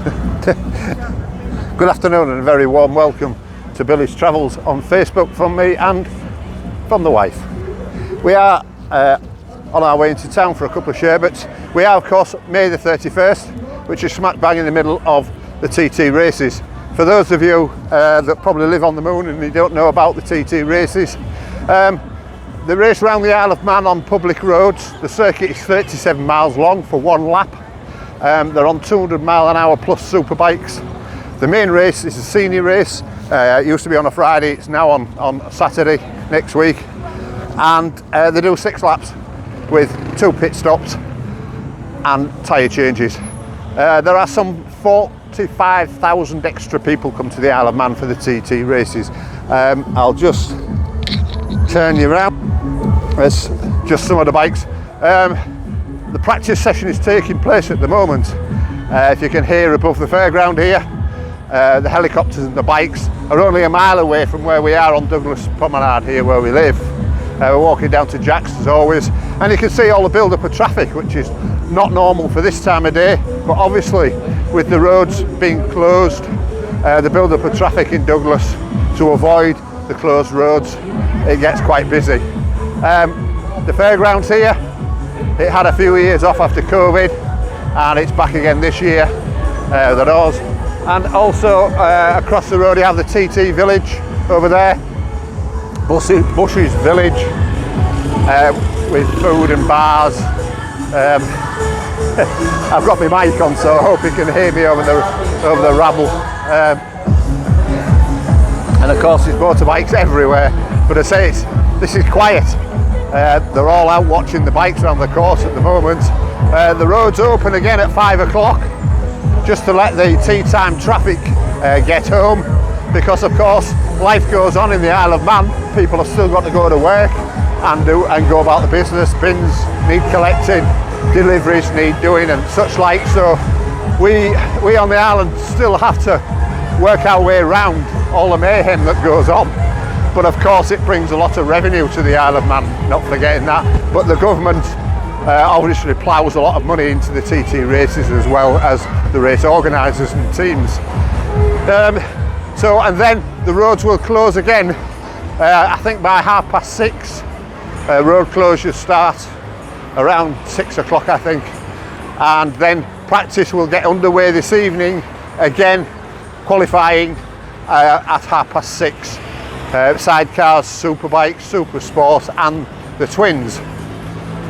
Good afternoon and a very warm welcome to Billy's Travels on Facebook from me and from the wife. We are on our way into town for a couple of sherbets. We are, of course, May the 31st, which is smack bang in the middle of the TT races. For those of you that probably live on the moon and you don't know about the TT races, the race around the Isle of Man on public roads. The circuit is 37 miles long for one lap. They're on 200 mile an hour plus super bikes. The main race is a senior race. It used to be on a Friday, it's now on Saturday next week. And they do 6 laps with 2 pit stops and tyre changes. There are some 45,000 extra people come to the Isle of Man for the TT races. I'll just turn you around. There's just some of the bikes. The practice session is taking place at the moment. If you can hear above the fairground here, the helicopters and the bikes are only a mile away from where we are on Douglas Promenade here where we live. We're walking down to Jack's as always, and you can see all the build-up of traffic, which is not normal for this time of day, but obviously with the roads being closed, the build-up of traffic in Douglas to avoid the closed roads, it gets quite busy. The fairgrounds here, it had a few years off after COVID and it's back again this year, the doors. And also across the road you have the TT Village over there, Bushes Village, with food and bars. I've got my mic on, so I hope you can hear me over the rabble. And of course there's motorbikes everywhere, but I say this is quiet. They're all out watching the bikes around the course at the moment. The road's open again at 5 o'clock, just to let the tea time traffic get home, because of course life goes on in the Isle of Man. People have still got to go to work and go about the business. Bins need collecting, deliveries need doing and such like. So we on the island still have to work our way around all the mayhem that goes on. But of course it brings a lot of revenue to the Isle of Man, not forgetting that. But the government obviously ploughs a lot of money into the TT races as well as the race organisers and teams. And then the roads will close again, I think by 6:30. Road closures start around 6 o'clock, I think. And then practice will get underway this evening, again qualifying at 6:30. Sidecars, super bikes, super sports and the twins.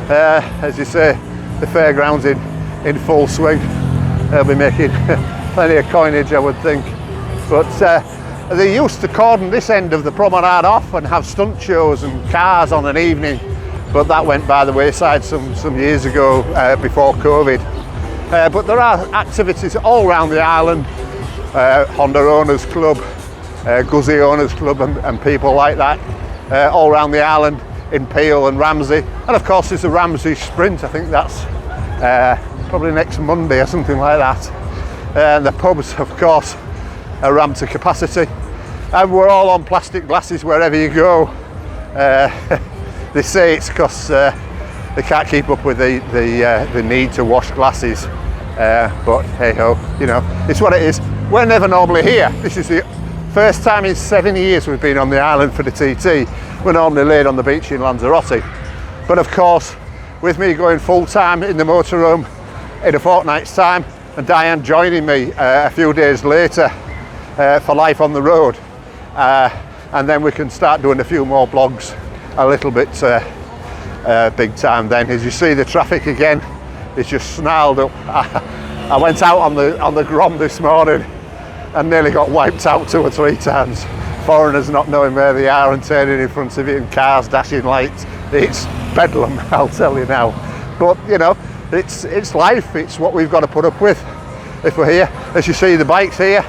As you say, the fairgrounds in full swing. They'll be making plenty of coinage, I would think. But they used to cordon this end of the promenade off and have stunt shows and cars on an evening, but that went by the wayside some years ago before COVID. But there are activities all around the island, Honda Owners Club, Guzzi Owners Club and people like that, all around the island in Peel and Ramsey. And of course there's a Ramsey Sprint, I think that's probably next Monday or something like that. The pubs of course are rammed to capacity, and we're all on plastic glasses wherever you go. They say it's because they can't keep up with the need to wash glasses, but hey ho, you know, it's what it is. We're never normally here. This is the first time in 7 years we've been on the island for the TT. We're normally laid on the beach in Lanzarote. But of course, with me going full time in the motorhome in a fortnight's time, and Diane joining me a few days later for Life on the Road, and then we can start doing a few more blogs a little bit big time then. As you see, the traffic again is just snarled up. I went out on the Grom this morning and nearly got wiped out 2 or 3 times. Foreigners not knowing where they are and turning in front of you, and cars dashing lights. It's bedlam, I'll tell you now. But you know, it's life. It's what we've got to put up with if we're here. As you see, the bikes here,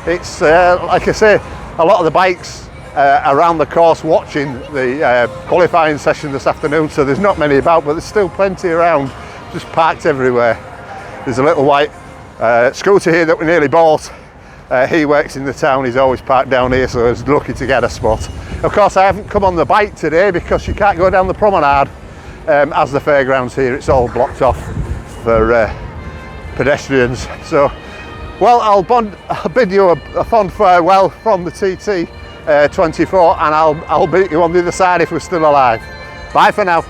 it's like I say, a lot of the bikes around the course watching the qualifying session this afternoon, so there's not many about, but there's still plenty around, just parked everywhere. There's a little white scooter here that we nearly bought. He works in the town, he's always parked down here, so he's lucky to get a spot. Of course I haven't come on the bike today because you can't go down the promenade as the fairgrounds here, it's all blocked off for pedestrians. So Well, I'll bid you a fond farewell from the TT 24, and I'll meet you on the other side if we're still alive. Bye for now.